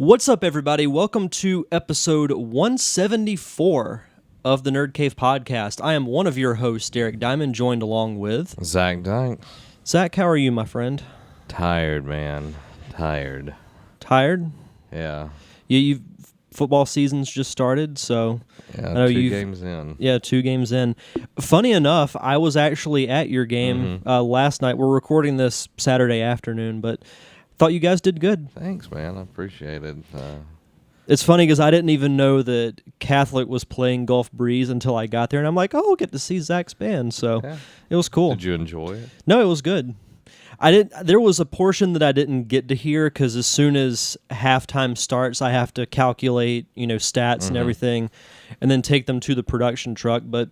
What's up, everybody? Welcome to episode 174 of the Nerd Cave podcast. I am one of your hosts, Derek Diamond, joined along with Zach Dyke. Zach. How are you, my friend? Tired, man. Tired. Tired? Yeah. You've football season's just started, so Yeah, I know 2 games in. Yeah, 2 games in. Funny enough, I was actually at your game last night. We're recording this Saturday afternoon, but thought you guys did good. Thanks, man. I appreciate it. It's funny because I didn't even know that Catholic was playing Gulf Breeze until I got there, and I'm like, oh, I'll get to see Zach's band, so It was cool. Did you enjoy it? No, it was good. There was a portion that I didn't get to hear because as soon as halftime starts, I have to calculate, stats and everything, and then take them to the production truck. But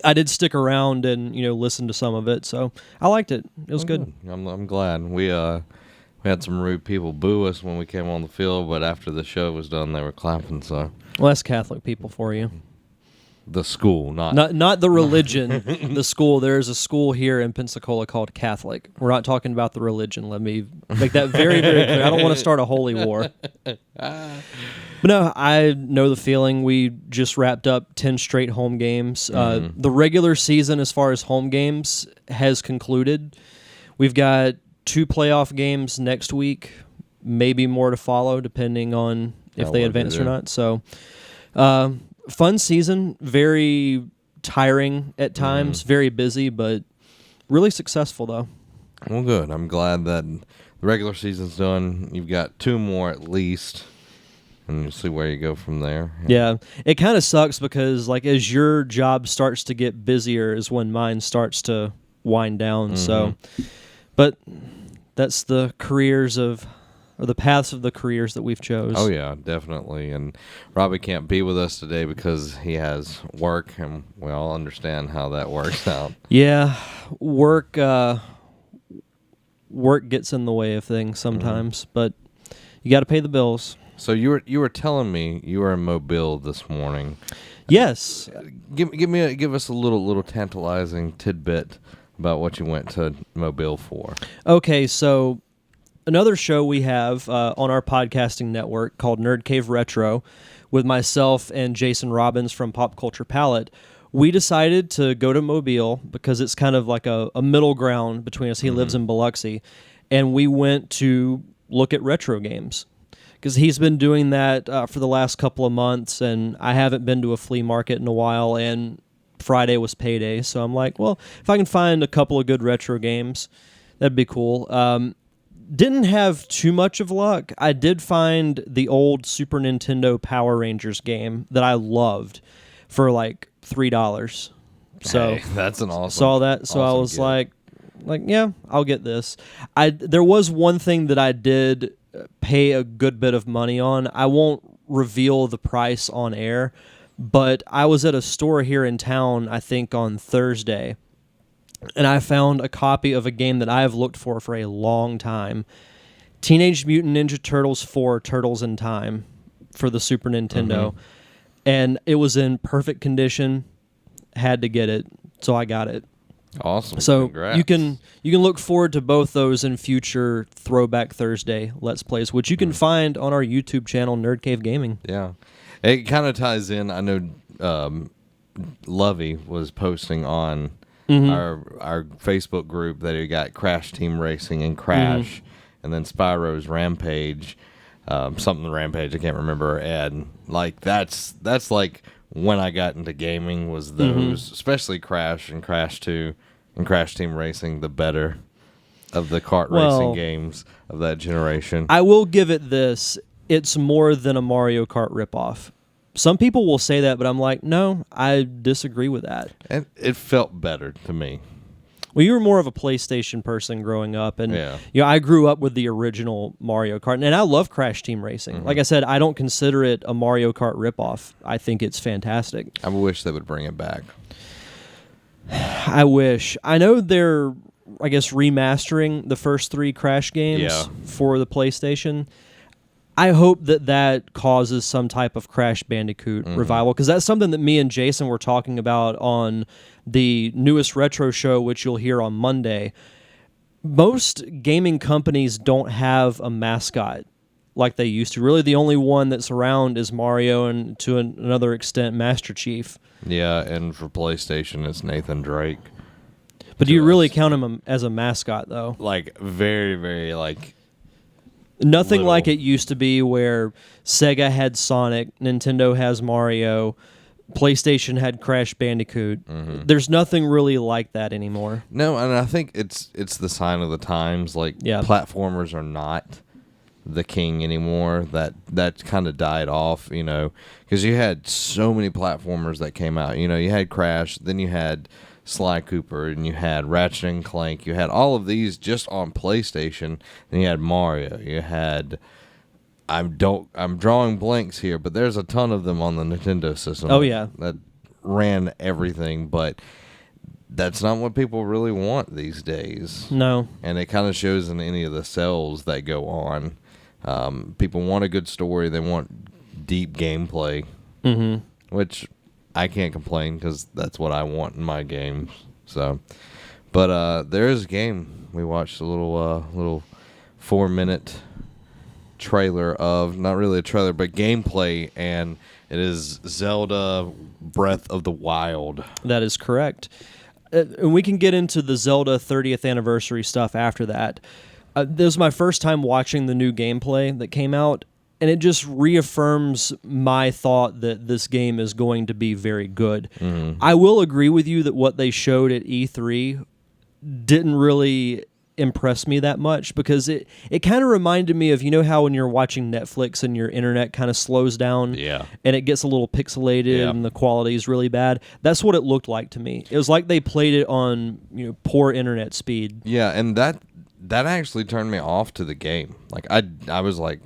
I did stick around and listen to some of it, so I liked it. It was good. I'm glad. We had some rude people boo us when we came on the field, but after the show was done, they were clapping. So Well, that's Catholic people for you. the school, not the religion, the school. There is a school here in Pensacola called Catholic. We're not talking about the religion. Let me make that very, very clear. I don't want to start a holy war. But no, I know the feeling. We just wrapped up 10 straight home games. The regular season, as far as home games, has concluded. We've got 2 playoff games next week, maybe more to follow, depending on if they advance or not. So, fun season, very tiring at times, very busy, but really successful, though. Well, good. I'm glad that the regular season's done. You've got 2 more at least, and you'll see where you go from there. Yeah, it kind of sucks because, as your job starts to get busier is when mine starts to wind down. So, but that's the the paths of the careers that we've chose. Oh, yeah, definitely. And Robbie can't be with us today because he has work, and we all understand how that works out. Yeah, work gets in the way of things sometimes, but you got to pay the bills. So you were telling me you were in Mobile this morning. Yes. Give us a little tantalizing tidbit about what you went to Mobile for. Okay, so another show we have on our podcasting network called Nerd Cave Retro with myself and Jason Robbins from Pop Culture Palette. We decided to go to Mobile because it's kind of like a middle ground between us. He lives in Biloxi, and we went to look at retro games because he's been doing that for the last couple of months, and I haven't been to a flea market in a while, and Friday was payday, so I'm like, well, if I can find a couple of good retro games, that'd be cool. Didn't have too much of luck. I did find the old Super Nintendo Power Rangers game that I loved for like $3. So hey, that's an awesome. Saw that, so I was like, yeah, I'll get this. There was one thing that I did pay a good bit of money on. I won't reveal the price on air, but I was at a store here in town, I think on Thursday, and I found a copy of a game that I have looked for a long time. Teenage Mutant Ninja Turtles 4 Turtles in Time for the Super Nintendo. And it was in perfect condition. Had to get it, so I got it. Awesome. So Congrats. you can look forward to both those in future Throwback Thursday Let's Plays, which you can find on our YouTube channel, Nerd Cave Gaming. Yeah. It kind of ties in. I know Lovey was posting on our Facebook group that he got Crash Team Racing and Crash, and then Spyro's Rampage, something Rampage, I can't remember, and that's like when I got into gaming was those, especially Crash and Crash 2 and Crash Team Racing, the better of the kart racing games of that generation. I will give it this. It's more than a Mario Kart ripoff. Some people will say that, but I'm like, no, I disagree with that. And it felt better to me. Well, you were more of a PlayStation person growing up, and I grew up with the original Mario Kart, and I love Crash Team Racing. Like I said, I don't consider it a Mario Kart ripoff. I think it's fantastic. I wish they would bring it back. I wish. I know they're, remastering the first 3 Crash games for the PlayStation. I hope that causes some type of Crash Bandicoot revival, because that's something that me and Jason were talking about on the newest retro show, which you'll hear on Monday. Most gaming companies don't have a mascot like they used to. Really, the only one that's around is Mario, and to another extent, Master Chief. Yeah, and for PlayStation, it's Nathan Drake. But do you really count him as a mascot, though? Like, very, very, like... Nothing little. like it used to be where Sega had Sonic, Nintendo has Mario, PlayStation had Crash Bandicoot. Mm-hmm. There's nothing really like that anymore. No, and I think it's the sign of the times. Like, platformers are not the king anymore. That kind of died off, you know, because you had so many platformers that came out. You know, you had Crash, then you had Sly Cooper, and you had Ratchet and Clank. You had all of these just on PlayStation. Then you had Mario. You had I'm drawing blanks here, but there's a ton of them on the Nintendo system. Oh yeah, that ran everything, but that's not what people really want these days. No, and it kind of shows in any of the sales that go on. People want a good story. They want deep gameplay, which I can't complain because that's what I want in my games. So, but there is a game. We watched a little 4-minute trailer of, not really a trailer, but gameplay, and it is Zelda Breath of the Wild. That is correct. And we can get into the Zelda 30th anniversary stuff after that. This was my first time watching the new gameplay that came out, and it just reaffirms my thought that this game is going to be very good. I will agree with you that what they showed at E3 didn't really impress me that much, because it kind of reminded me of, you know how when you're watching Netflix and your internet kind of slows down and it gets a little pixelated and the quality is really bad. That's what it looked like to me. It was like they played it on, you know, poor internet speed. Yeah, and that actually turned me off to the game. Like I was like,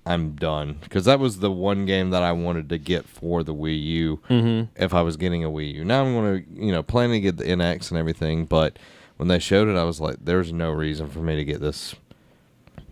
I'm done, because that was the one game that I wanted to get for the Wii U if I was getting a Wii U. Now I'm going to, you know, planning to get the NX and everything, but when they showed it, I was like, there's no reason for me to get this.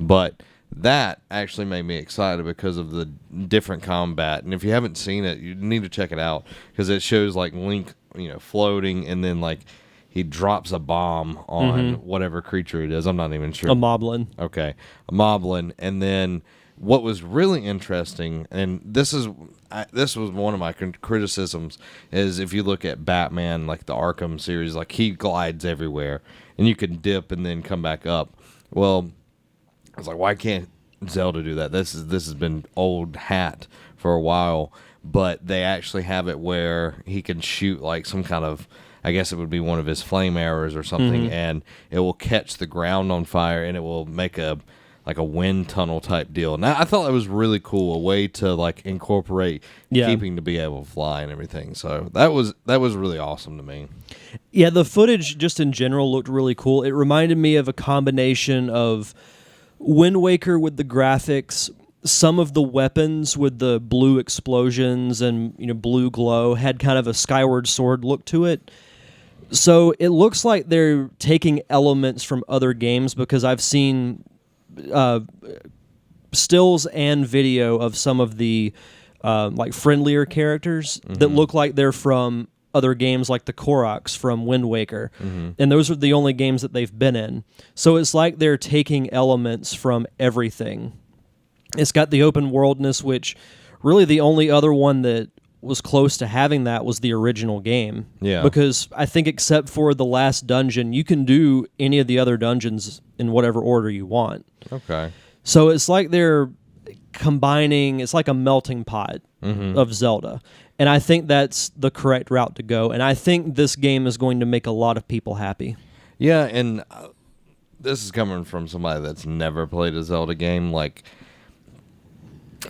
But that actually made me excited because of the different combat. And if you haven't seen it, you need to check it out, because it shows like Link, you know, floating, and then like he drops a bomb on whatever creature it is. I'm not even sure. A moblin. Okay. A moblin. And then what was really interesting, and this was one of my criticisms, is if you look at Batman, like the Arkham series, like he glides everywhere, and you can dip and then come back up. Well, I was like, why can't Zelda do that? This has been old hat for a while, but they actually have it where he can shoot like some kind of, I guess it would be one of his flame arrows or something, and it will catch the ground on fire, and it will make a wind tunnel type deal. Now, I thought that was really cool, a way to like incorporate keeping to be able to fly and everything. So that was really awesome to me. Yeah, the footage just in general looked really cool. It reminded me of a combination of Wind Waker with the graphics. Some of the weapons with the blue explosions and, you know, blue glow had kind of a Skyward Sword look to it. So it looks like they're taking elements from other games, because I've seen stills and video of some of the like friendlier characters that look like they're from other games, like the Koroks from Wind Waker, and those are the only games that they've been in. So it's like they're taking elements from everything. It's got the open worldness, which really the only other one that was close to having that was the original game. Yeah, because I think except for the last dungeon, you can do any of the other dungeons in whatever order you want. Okay. So it's like they're combining, it's like a melting pot of Zelda. And I think that's the correct route to go. And I think this game is going to make a lot of people happy. Yeah, and this is coming from somebody that's never played a Zelda game. Like,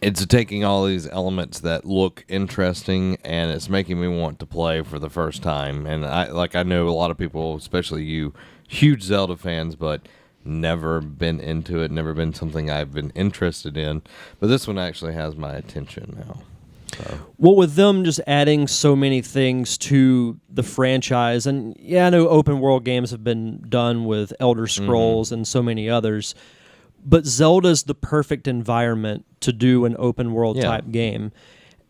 it's taking all these elements that look interesting, and it's making me want to play for the first time. And I know a lot of people, especially you, huge Zelda fans, but never been into it, never been something I've been interested in. But this one actually has my attention now. So. Well, with them just adding so many things to the franchise, and yeah, I know open world games have been done with Elder Scrolls and so many others, but Zelda's the perfect environment to do an open world type game.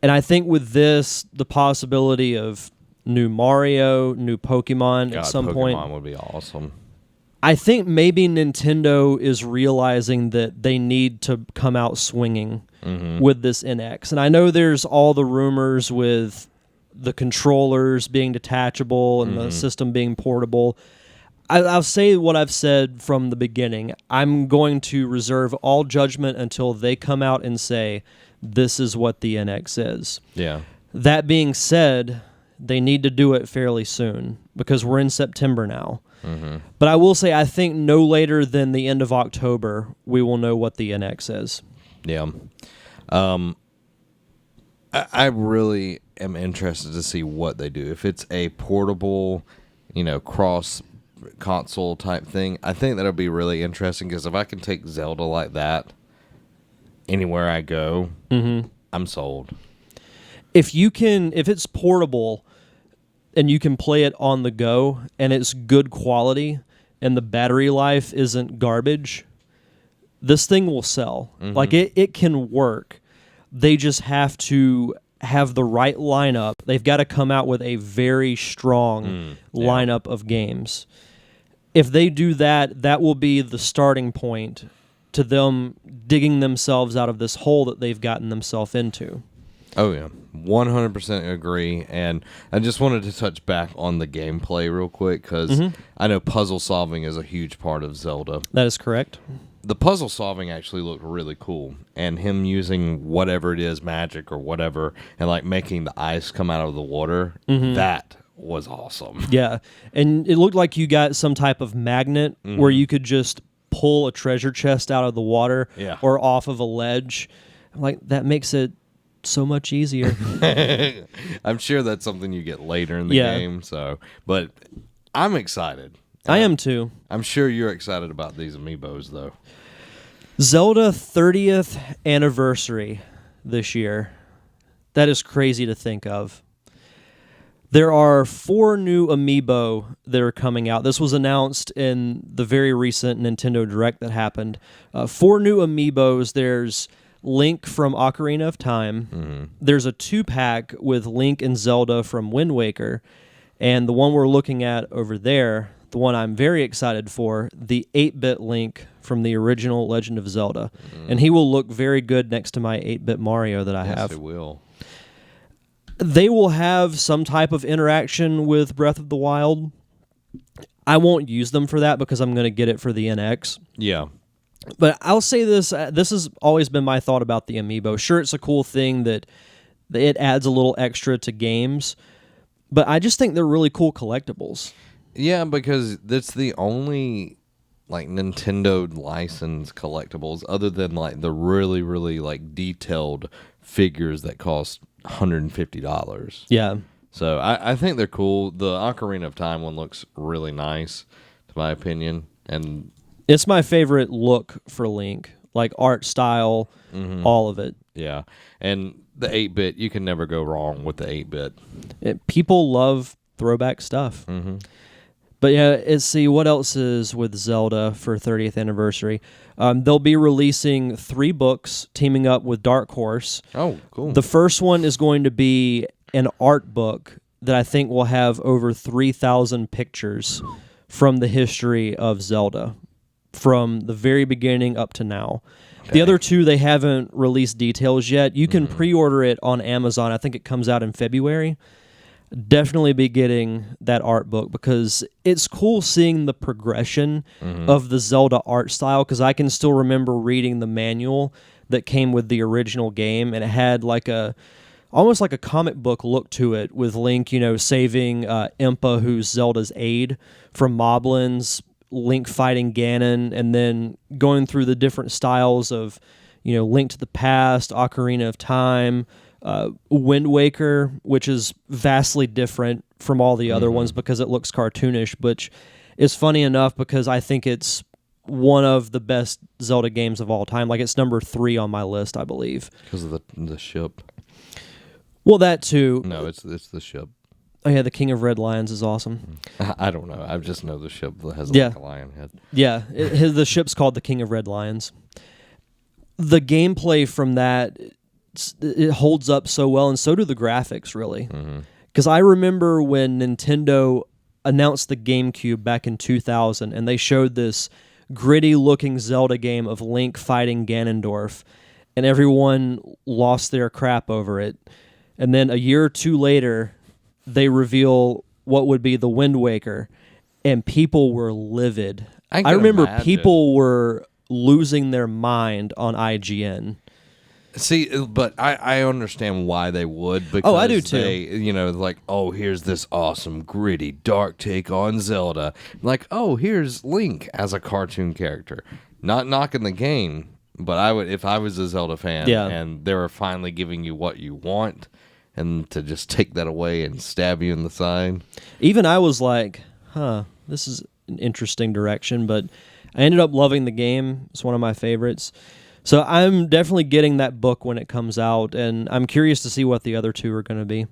And I think with this, the possibility of new Mario, new Pokemon at some point. Pokemon would be awesome. I think maybe Nintendo is realizing that they need to come out swinging with this NX. And I know there's all the rumors with the controllers being detachable and the system being portable. I'll say what I've said from the beginning. I'm going to reserve all judgment until they come out and say, this is what the NX is. Yeah. That being said, they need to do it fairly soon because we're in September now. But I will say, I think no later than the end of October, we will know what the NX is. Yeah. I really am interested to see what they do. If it's a portable, cross-console type thing, I think that'll be really interesting because if I can take Zelda like that anywhere I go, I'm sold. If it's portable and you can play it on the go and it's good quality and the battery life isn't garbage, this thing will sell. Like it can work. They just have to have the right lineup. They've got to come out with a very strong lineup of games. If they do that, that will be the starting point to them digging themselves out of this hole that they've gotten themselves into. Oh, yeah. 100% agree. And I just wanted to touch back on the gameplay real quick because I know puzzle solving is a huge part of Zelda. That is correct. The puzzle solving actually looked really cool. And him using whatever it is, magic or whatever, and like making the ice come out of the water, that was awesome. Yeah. And it looked like you got some type of magnet where you could just pull a treasure chest out of the water or off of a ledge. Like, that makes it so much easier. I'm sure that's something you get later in the game. But I'm excited. I am too. I'm sure you're excited about these Amiibos, though. Zelda 30th anniversary this year. That is crazy to think of. There are 4 new Amiibo that are coming out. This was announced in the very recent Nintendo Direct that happened. 4 new Amiibos. There's Link from Ocarina of Time. There's a 2-pack with Link and Zelda from Wind Waker. And the one we're looking at over there, the one I'm very excited for, the 8-bit Link from the original Legend of Zelda. And he will look very good next to my 8-bit Mario that I have. Yes, it will. They will have some type of interaction with Breath of the Wild. I won't use them for that because I'm going to get it for the NX. Yeah. But I'll say this, this has always been my thought about the Amiibo. Sure, it's a cool thing that it adds a little extra to games, but I just think they're really cool collectibles. Yeah, because that's the only like Nintendo licensed collectibles other than like the really, really like detailed figures that cost $150. Yeah. So I think they're cool. The Ocarina of Time one looks really nice, to my opinion. And it's my favorite look for Link, like art style, all of it. Yeah. And the 8-bit, you can never go wrong with the 8-bit. People love throwback stuff. But yeah, let's see what else is with Zelda for 30th anniversary. They'll be releasing 3 books teaming up with Dark Horse. Oh, cool. The first one is going to be an art book that I think will have over 3,000 pictures from the history of Zelda, from the very beginning up to now. Okay. The other 2, they haven't released details yet. You can pre-order it on Amazon. I think it comes out in February. Definitely be getting that art book because it's cool seeing the progression of the Zelda art style, because I can still remember reading the manual that came with the original game, and it had like almost like a comic book look to it, with Link, saving Impa, who's Zelda's aide, from moblins, Link fighting Ganon, and then going through the different styles of, Link to the Past, Ocarina of Time, Wind Waker, which is vastly different from all the other ones because it looks cartoonish, which is funny enough because I think it's one of the best Zelda games of all time. Like, it's number 3 on my list, I believe. Because of the ship. Well, that too. No, it's the ship. Oh yeah, the King of Red Lions is awesome. I don't know. I just know the ship that has like a lion head. Yeah, the ship's called the King of Red Lions. The gameplay from that, it holds up so well, and so do the graphics, really. Because I remember when Nintendo announced the GameCube back in 2000, and they showed this gritty-looking Zelda game of Link fighting Ganondorf, and everyone lost their crap over it. And then a year or two later, they reveal what would be the Wind Waker, and people were livid. I remember people were losing their mind on IGN. See, but I understand why they would. Because I do too. They, here's this awesome, gritty, dark take on Zelda. Like, here's Link as a cartoon character. Not knocking the game, but I would, if I was a Zelda fan, and they were finally giving you what you want, and to just take that away and stab you in the side. Even I was like, this is an interesting direction, but I ended up loving the game. It's one of my favorites. So I'm definitely getting that book when it comes out, and I'm curious to see what the other two are going to be.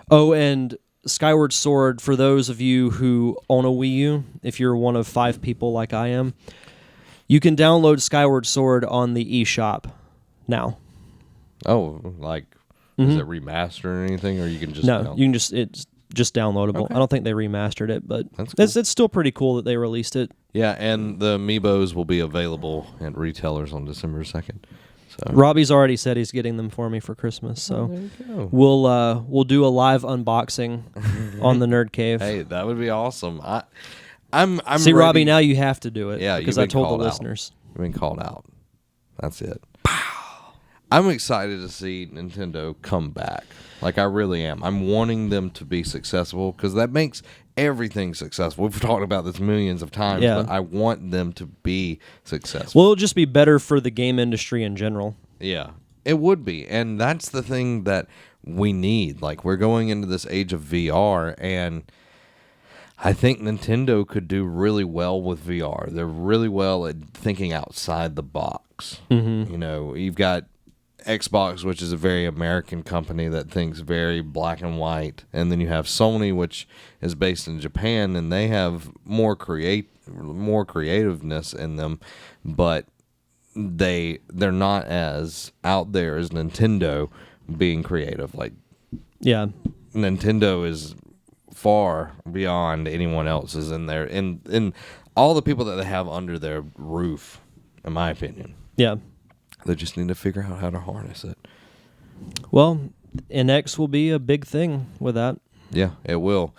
Oh, and Skyward Sword, for those of you who own a Wii U, if you're one of 5 people like I am, you can download Skyward Sword on the eShop now. Oh, is it remastered or anything, or you can just... No, you can it's just downloadable. Okay. I don't think they remastered it, but That's cool. It's still pretty cool that they released it. Yeah, and the Amiibos will be available at retailers on December 2nd. So. Robbie's already said he's getting them for me for Christmas, so there you go. we'll do a live unboxing on the Nerd Cave. Hey, that would be awesome. I'm See, ready. Robbie, now you have to do it. Yeah, because you've I been told the called out. listeners. You've been called out. That's it. I'm excited to see Nintendo come back. Like, I really am. I'm wanting them to be successful because that makes everything successful. We've talked about this millions of times, but I want them to be successful. Well, it'll just be better for the game industry in general. Yeah, it would be. And that's the thing that we need. Like, we're going into this age of VR, and I think Nintendo could do really well with VR. They're really well at thinking outside the box. Mm-hmm. You've got Xbox, which is a very American company that thinks very black and white, and then you have Sony, which is based in Japan, and they have more creativeness in them, but they're not as out there as Nintendo being creative. Like, Nintendo is far beyond anyone else's in there, and all the people that they have under their roof, in my opinion. Yeah. They just need to figure out how to harness it. Well, NX will be a big thing with that. Yeah, it will.